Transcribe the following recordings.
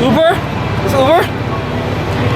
Uber? Is it Uber?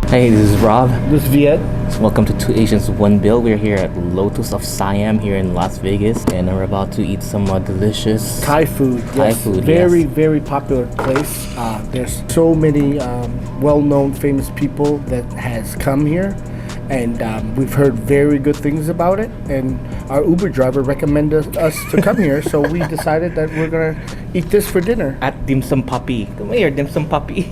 Hey, this is Rob. This is Viet. Welcome to Two Asians One Bill. We're here at Lotus of Siam here in Las Vegas, and we're about to eat some delicious Thai food. Very popular place. There's so many well-known, famous people that has come here, and we've heard very good things about it. And our Uber driver recommended us to come here, so we decided that we're gonna eat this for dinner. At Dim Sum Puppy. Come here, Dim Sum Puppy.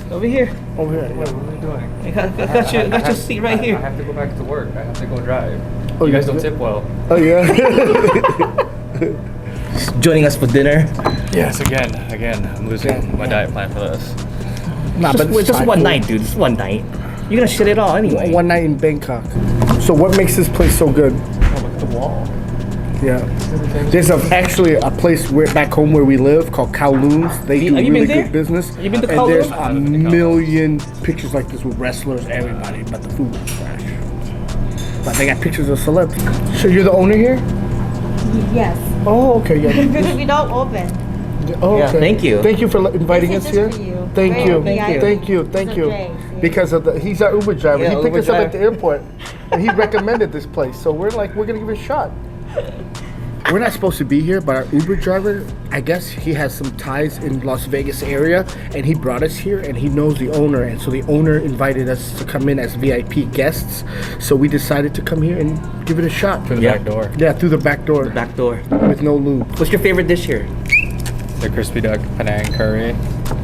Over here. Over here. What are we doing? I got your seat right here. I have to go back to work. I have to go drive. Oh, You guys don't tip well. Oh yeah. Joining us for dinner. Yes, again. I'm losing my diet plan for this. Nah, but It's just one night, dude. Just one night. You're gonna shit it all anyway. One night in Bangkok. So what makes this place so good? Oh, look at the wall. Yeah. There's actually a place back home where we live called Kowloon's. They do Have you really been there? good business. You been to And there's Kowloon? a million pictures like this with wrestlers, everybody, but the food was trash. But they got pictures of celebs. So you're the owner here? Yes. Oh, okay. Yeah. We don't open. Oh, Yeah, okay. thank you. Thank you for inviting This us is here. just for you. Thank Very you. VIP. Thank you. Jay, see? Because of he's our Uber driver. Yeah, He picked Uber us up at driver. the airport, and he recommended this place. So we're gonna give it a shot. We're not supposed to be here, but our Uber driver, I guess he has some ties in Las Vegas area, and he brought us here, and he knows the owner, and so the owner invited us to come in as VIP guests. So we decided to come here and give it a shot. Through the Yeah. back door. Yeah, through the back door Back door. with no lube. What's your favorite dish here? The crispy duck Penang curry,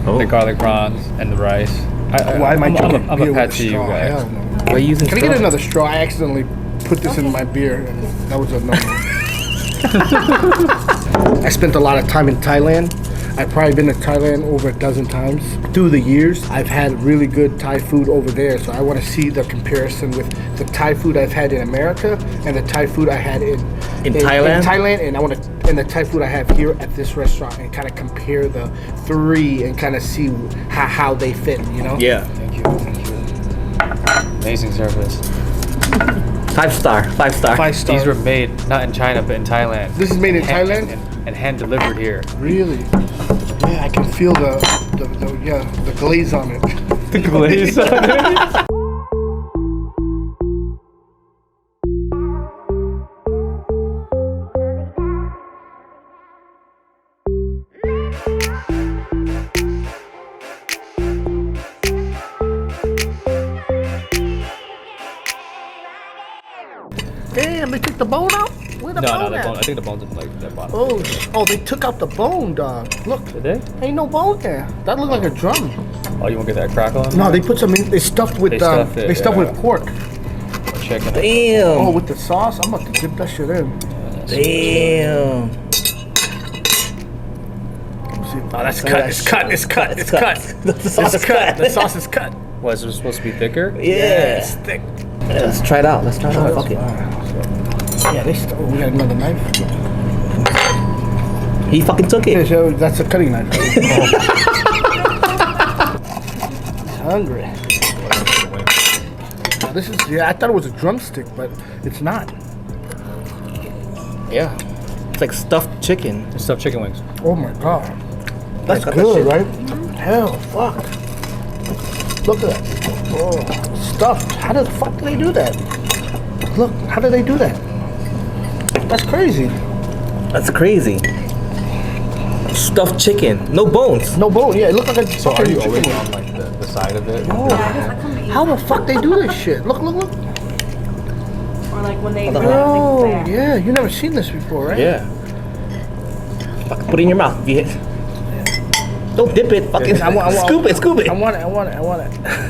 Oh. the garlic prawns, and the rice. Why am I drinking I'm beer a with pet a to you straw? guys. Hell no. What are you using? Can I straw? get another straw? I accidentally put this in my beer, and that was a no. I spent a lot of time in Thailand. I've probably been to Thailand over a dozen times. Through the years, I've had really good Thai food over there, so I want to see the comparison with the Thai food I've had in America and the Thai food I had in Thailand? In Thailand, and and the Thai food I have here at this restaurant, and kind of compare the three and kind of see how they fit. You know? Yeah. Thank you. Amazing service. 5 star. 5 star. 5 stars. These were made not in China but in Thailand. This is made in Thailand? And hand delivered here. Really? Yeah, I can feel the glaze on it. The glaze on it. Damn, they took the bone out? Where the No, bone the at? bone. I think the bone's in like the bottom. Oh, they took out the bone, dog. Look, Did they? ain't no bone there. That looked like a drum. Oh, you want to get that crackle in? No, there? they put some in. They stuffed with. They stuffed it, they stuffed yeah. with pork. Or chicken. Oh, Damn. with the sauce. I'm about to dip that shit in. Damn. Oh, that's cut. It's cut. It's cut. It's cut. The sauce is cut. The sauce is cut. Was it supposed to be thicker? Yeah. It's thick. Let's try it out. Fuck it. Yeah, oh, we got another knife. He fucking took Yeah, it. so that's a cutting knife. He's hungry. This is, I thought it was a drumstick, but it's not. Yeah. It's like stuffed chicken. It's stuffed chicken wings. Oh my god. That's cut that good, shit. right? Hell, fuck. Look at that. Oh, stuffed. How the fuck do they do that? Look, how do they do that? That's crazy. That's crazy. Stuffed chicken. No bones. No bone, yeah, it looked like a So are fucking you always chicken on like the side of it? wing. How the fuck they do this shit? Look. Or like when they Oh, relax, they yeah, you never seen this before, right? Yeah. Fucking put it in your mouth. Viet. Don't dip it. Fucking scoop it. I want it. You want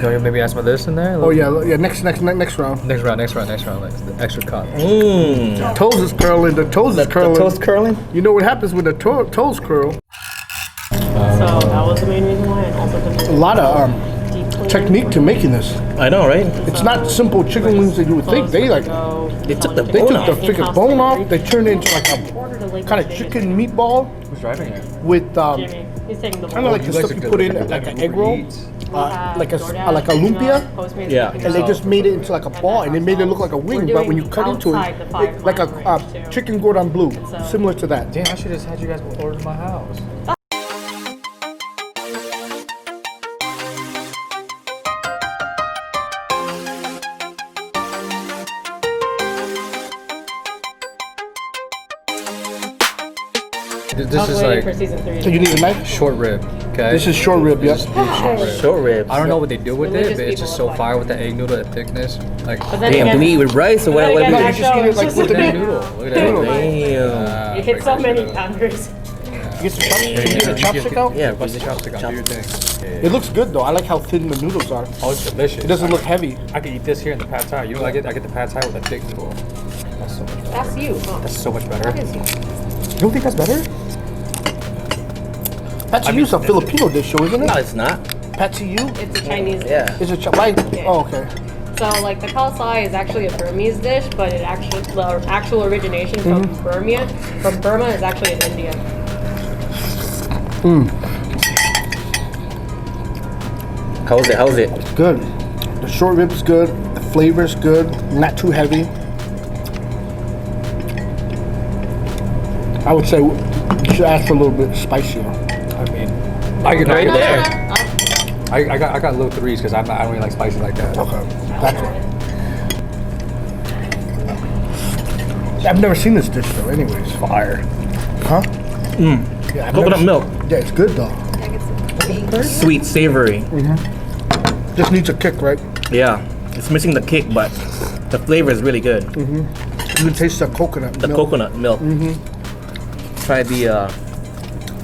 to maybe add some of this in there? Oh yeah, next round. Next round. Like the extra cut. Mmm. Toes is curling. The toes is The curling. toast curling? You know what happens when the toes curl? So that was the main reason why, and also A lot of deep clean. technique to making this. I know, right? It's not simple chicken wings that you would think. They like They took the they bone took off. the freaking bone off. They turned it into like a kind of chicken meatball Who's driving it? with Jimmy, he's taking the kind of like the stuff you put in like an egg roll, like a lumpia. Yeah. And they just made it into like a ball, and they made it look like a wing. But when you cut into it, like a chicken cordon bleu, similar to that. Damn, I should have just had you guys order to my house. This is like for season 3. So you need a knife. short rib. Okay. This is short rib, yes. short rib. Short ribs. I don't know what they do with Religious it, but it's just people so look fire like with the egg noodle, the thickness. Like, But then Damn, again, do we eat with rice or what? then What do again, we you just eat it like it's with the look at that noodle. noodle. Look at that Noodle. noodle. Damn. You hit so many boundaries. You get some chop, can you get a chopstick out? Yeah, Bust the chopstick out. Do your thing. It looks good though. I like how thin the noodles are. Oh, it's delicious. It doesn't look heavy. I could eat this here in the pad thai. You know, I get the pad thai with a thick noodle. That's so much better. That's you. Huh? That's so much better. That is you. You don't think that's better? Patsiu's a Filipino dish, show, isn't it? No, it's not. Patsiu It's a Chinese. Yeah. is a why? Yeah. Oh, okay. So like the khao sai is actually a Burmese dish, but the actual origination from Burma is actually in India. How's it? How's it? It's good. The short rib's good. The flavor's good. Not too heavy. I would say you should ask for a little bit spicier. I mean, I get Right right there. there. I got low threes because I don't really like spicy like that. Okay, that's right. I've never seen this dish though. Anyways, Fire. huh? Yeah, I've Coconut never- milk. Yeah, it's good though. Sweet, savory. Just needs a kick, right? Yeah. It's missing the kick, but the flavor is really good. You can taste the coconut The milk. coconut milk. Try the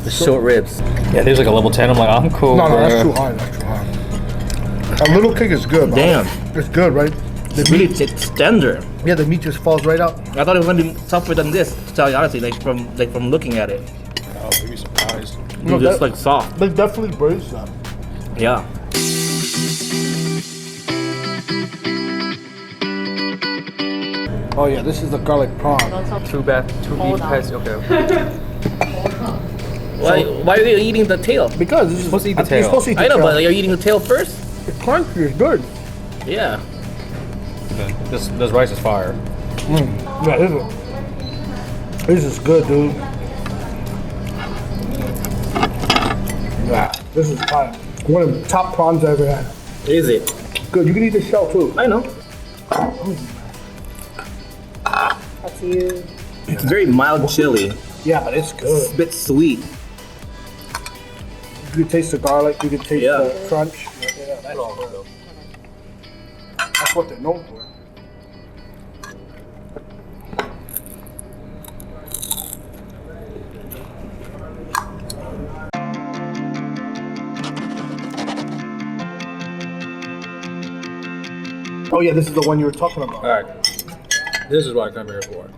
short ribs. Yeah, there's like a level 10. I'm like, I'm cool. No, bro. that's too hard. That's too hard. A little kick is good. Bro. Damn. It's good, right? The It's really meat, it's tender. yeah, the meat just falls right out. I thought it was gonna be tougher than this, to tell you honestly, from looking at it. Oh, you'd be surprised. No, It's just that- like soft. They definitely braised that. Yeah. Oh yeah, this is the garlic prawn. Two Hold beef on. patties. Okay. Why are you eating the tail? Because this is supposed to eat the you're tail. supposed to eat the I know, tail. but you're eating the tail first? It's crunchy. It's good. Yeah. This rice is fire. Yeah, this is good, dude. Yeah, this is fire. One of the top prawns I ever had. Is it? Good. You can eat the shell too. I know. That's you. It's very mild chili. Yeah, but it's It's good. a bit sweet. You can taste the garlic. You can taste Yeah. the crunch. Yeah, that's what they're known for. Oh yeah, this is the one you were talking about. All right. This is what I come here for.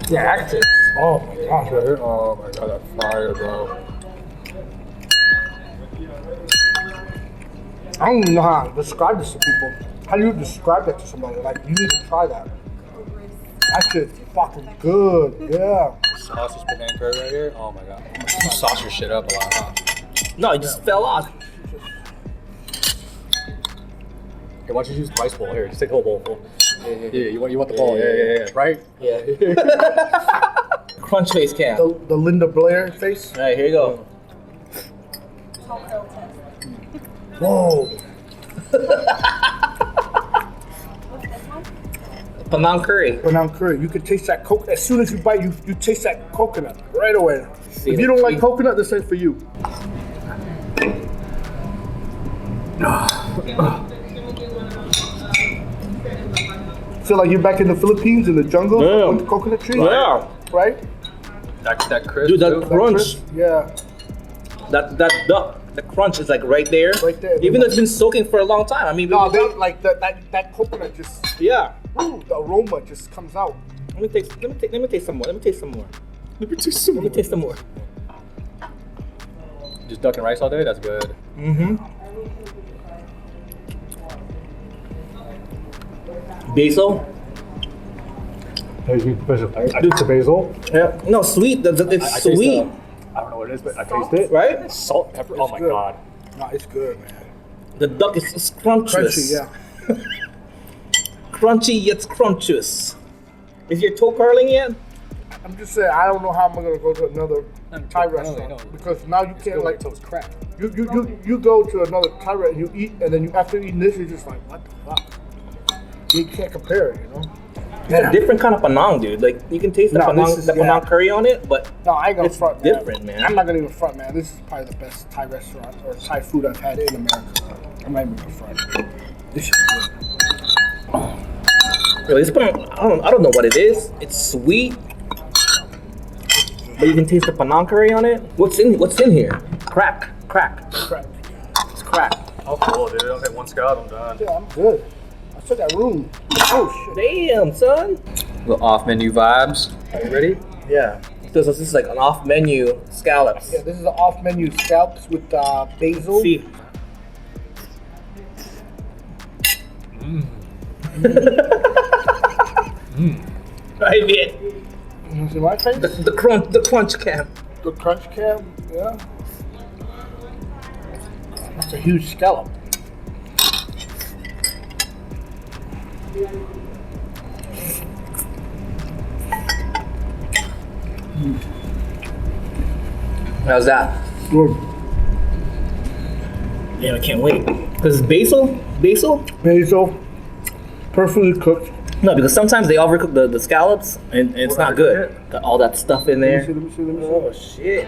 Yeah, actually. Oh my gosh. Right here. Oh my god, that's fire, bro. I don't even know how to describe this to people. How do you describe that to somebody? Like, you need to try that. That shit's fucking good. Yeah. Sausage banana curry right here. Oh my god. You sauce your shit up a lot, huh? No, it just fell off. Hey, why don't you use the rice bowl here? Just take the whole bowl. Yeah, you want the bowl? Yeah. Right? Yeah. Crunch face cam. The Linda Blair face. Alright, here you go. Whoa. Panang curry. Panang curry. You can taste that coconut. As soon as you bite, you taste that coconut right away. See If you don't like see- coconut, this ain't for you. Feel like you're back in the Philippines in the jungle Yeah. with the coconut tree. Yeah. Right? That crisp. Dude, that too. crunch. Yeah. The crunch is like right there. Right there. Even though it's been soaking for a long time. I mean, No, they like that coconut just yeah. the aroma just comes out. Let me taste some more. Let me taste some more. Let me taste some. Let me taste some more. Just duck and rice all day. That's good. Basil. I do the basil. Yeah. No, sweet. It's I sweet, I don't know what it is, but I taste it. right? Salt, pepper. Oh my good. god. No, it's good, man. The duck is scrumptious. Crunchy, yeah. Crunchy yet scrumptious. Is your toe curling yet? I'm just saying, I don't know how I'm gonna go to another Thai No, restaurant no. because now you can't like toast crack. you go to another Thai restaurant and you eat, and then you after eating this, you're just like, what the fuck? You can't compare it, you know. It's a different kind of panang, dude. Like you can taste the No, panang, this is- the panang yeah. curry on it, but No, I ain't gonna it's front. different, man. I'm not gonna even front, man. This is probably the best Thai restaurant or Thai food I've had in America. I'm not even gonna front. This is good. Really, this panang, I don't know what it is. It's sweet, but you can taste the panang curry on it. What's in here? Crack. Crap. It's crack. Oh, cool, dude. Okay, one scallop, I'm done. Yeah, I'm good. I still got room. Oh shit. Damn, son. Little off-menu vibes. Are you ready? Yeah. This is like an off-menu scallops. Yeah, this is an off-menu scallops with basil. See. Right there. You see my face? The crunch cam. The crunch cam, yeah. That's a huge scallop. How's that? Good. Yeah, I can't wait. Because basil? Basil, perfectly cooked. No, because sometimes they overcook the scallops and it's not good. Got all that stuff in there. Let me see. Oh shit.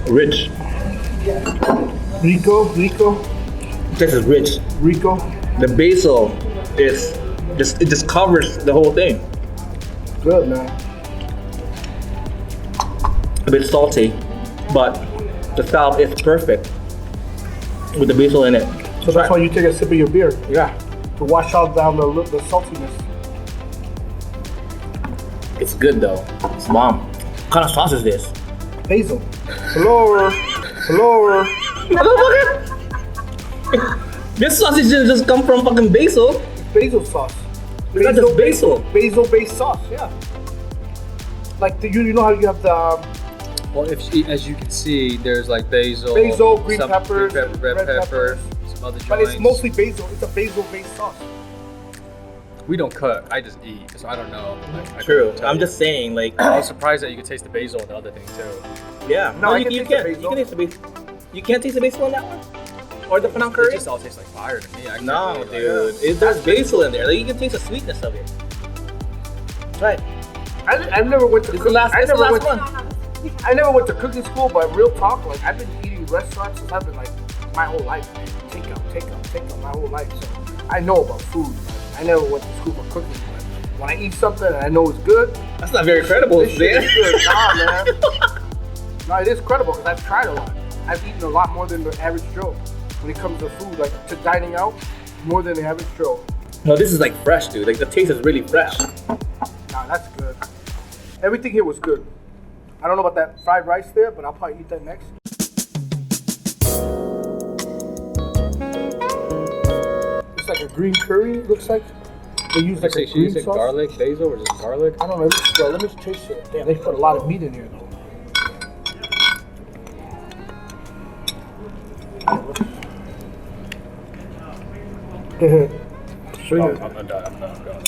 Rich. Rico, This is rich. The basil is just covers the whole thing. good man. A bit salty, but the scallop is perfect with the basil in it. So that's why you take a sip of your beer Yeah, to wash out down the saltiness. it's good though. It's bomb. What kind of sauce is this? Basil. Hello. This sausage didn't just come from fucking basil. Basil sauce. It's not just basil. Basil-based sauce, yeah. Like you know how you have the Well, as you can see, there's like basil, green some peppers, red red pepper, peppers. some other joints. but it's mostly basil. It's a basil-based sauce. We don't cook. I just eat, so I don't know. Like, I True. couldn't tell I'm you. just saying, like, I was surprised that you could taste the basil and the other thing too. yeah. No, I you can can. taste the You can taste the basil. You can't taste the basil on that one, or the panang It curry. just all tastes like fire to me. I can't No, really, dude. There's basil in there. Like, you can taste the sweetness of it. Right. I never went to This is the last, I this is the never last went. one. I never went to cooking school, but real talk, like I've been eating restaurants since I've been like my whole life. Take out my whole life. So I know about food. I never went to school for cooking, but when I eat something and I know it's good, That's not very credible, this shit man. is good. Nah, man. No, it is credible because I've tried a lot. I've eaten a lot more than the average Joe when it comes to food, like to dining out, more than the average Joe. No, this is like fresh, dude. Like the taste is really fresh. Nah, that's good. Everything here was good. I don't know about that fried rice there, but I'll probably eat that next. It's like a green curry, it looks like. They use like a green sauce. garlic, basil, or just garlic? I don't know, let me taste it. Damn, they put a lot of meat in here though. I'm done.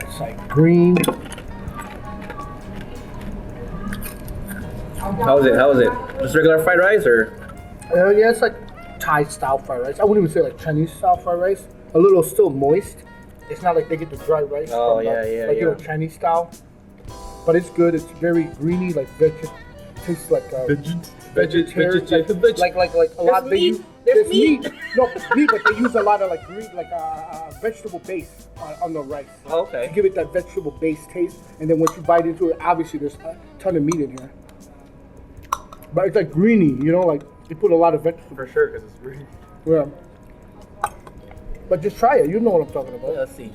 It's like green. How is it? Just regular fried rice or? Yeah, it's like Thai style fried rice. I wouldn't even say like Chinese style fried rice. A little still moist. It's not like they get the dry rice. Oh, from, yeah, like, you know, yeah. Chinese style. But it's good. It's very greeny, like tastes like vegetarian. Like a lot. They use there's meat. No, meat, but they use a lot of like green, like vegetable base on the rice. Oh, okay. To give it that vegetable base taste, and then once you bite into it, obviously there's a ton of meat in here. But it's like greeny, you know, like They put a lot of vegetables. For sure, because it's really. Yeah. But just try it. You know what I'm talking about. Let's see.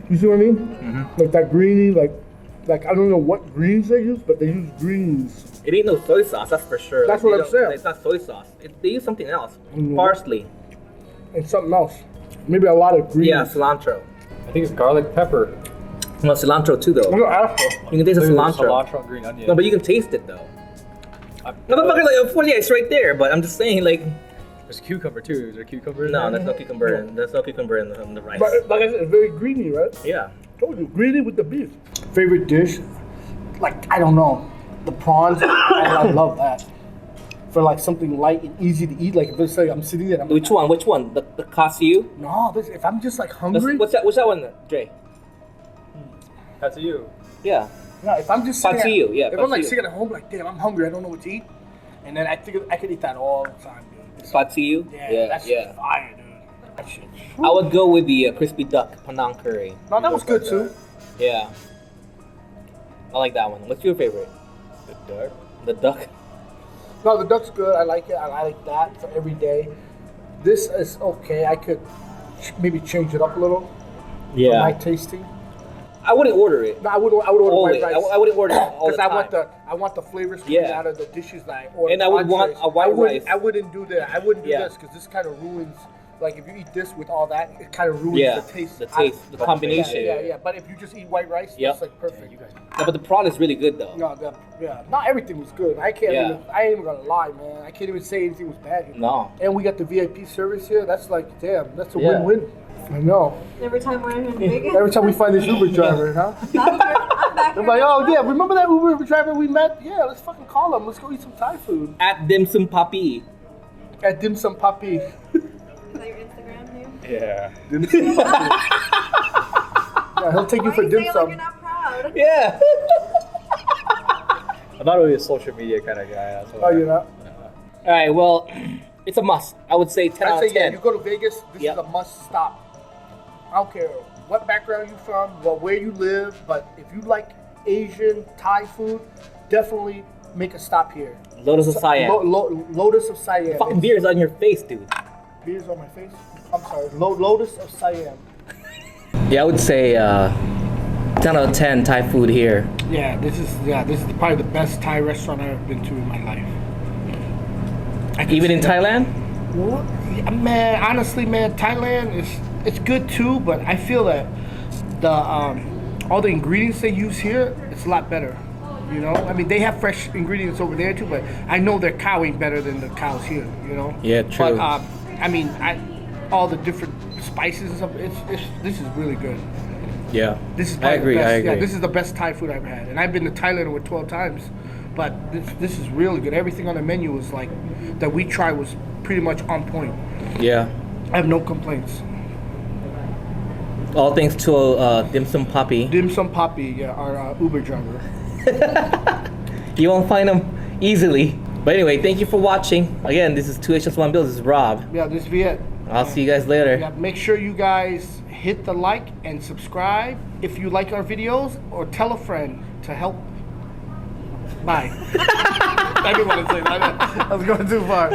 You see what I mean? Mm-hmm. Like that greeny, like I don't know what greens they use, but they use greens. It ain't no soy sauce, that's for sure. That's Like, what they I'm saying. It's not soy sauce. They use something else. Mm. Parsley. And something else. Maybe a lot of greens. Yeah, cilantro. I think it's garlic pepper. No, cilantro too, though. I'm gonna ask her. You can taste the cilantro. Cilantro and green onion. No, but you can taste it though. Motherfucker, like, of course, yeah, it's right there. But I'm just saying, like, There's cucumber too. Is there cucumber? no, there's no cucumber. There's no cucumber in the rice. But like I said, it's very greeny, right? Yeah. Told you, greeny with the beef. Favorite dish? Like, I don't know. The prawns, I love that. For like something light and easy to eat. Like if it's like I'm sitting there, Which one? Which one? The Casu? No, if I'm just like hungry. What's that? What's that one, Dre? That's you. Yeah. Yeah, if I'm just sitting Patsiu, yeah, if I'm like patsiu. sitting at home, like damn, I'm hungry, I don't know what to eat, and then I think I could eat that all the time, dude. Patsiu? Yeah, that's fire, dude. That shit. I would go with the crispy duck Penang curry. No, that was good too. Yeah. I like that one. What's your favorite? The duck. The duck? No, the duck's good. I like it. I like that for every day. This is okay. I could maybe change it up a little for my tasting. I wouldn't order it. No, I would order Always. white rice. I wouldn't order it all the Because time. I want the flavors coming Yeah. out of the dishes that I order. And I would want a white rice. I wouldn't do that. I wouldn't do Yeah. this because this kind of ruins. Like if you eat this with all that, it kind of ruins Yeah, the taste. the taste, the combination. Yeah. But if you just eat white rice, Yep. it's like perfect. No, but the prawn is really good though. No, not everything was good. I can't. Yeah. Even, I ain't even gonna lie, man. I can't even say anything was bad here. No. And we got the VIP service here. That's like, damn, that's a Yeah. win-win. I know. Every time we're in Vegas. Every time we find this Uber driver, huh? I'm back They're here. like, oh yeah, remember that Uber driver we met? Yeah, let's fucking call him. Let's go eat some Thai food At Dim Sum Papi. at Dim Sum Papi. Is that your Instagram name? Yeah. Dim Sum Papi. Yeah, he'll take you Why for you dim say it like sum. you're not proud? Yeah. I'm not really a social media kind of guy. That's why. Oh, you know. All right. Well, it's a must. I would say 10 I out say of yeah. 10. You go to Vegas. This Yep. is a must stop. I don't care what background you're from, where you live, but if you like Asian Thai food, definitely make a stop here. Lotus of Siam. Lotus of Siam. Fucking beer is on your face, dude. Beers on my face. I'm sorry. Lotus of Siam. Yeah, I would say 10 out of 10 Thai food here. Yeah, this is probably the best Thai restaurant I've ever been to in my life. Even in Thailand? Well, yeah, man, honestly, man, Thailand it's good too, but I feel that the all the ingredients they use here, it's a lot better. You know, I mean, they have fresh ingredients over there too, but I know their cow ain't better than the cows here. You know. Yeah, true. But I mean, all the different spices and stuff. This is really good. Yeah. This is I probably agree. the best. I agree. Yeah, this is the best Thai food I've had, and I've been to Thailand over 12 times. But this is really good. Everything on the menu was like that we tried was pretty much on point. Yeah. I have no complaints. All thanks to Dim Sum Papi. Dim Sum Papi, yeah, our Uber driver. You won't find them easily. But anyway, thank you for watching. Again, this is 2H1 Bill. This is Rob. Yeah, this is Viet. I'll see you guys later. Yeah, make sure you guys hit the like and subscribe if you like our videos, or tell a friend to help. Bye. I didn't want to say that. I was going too far.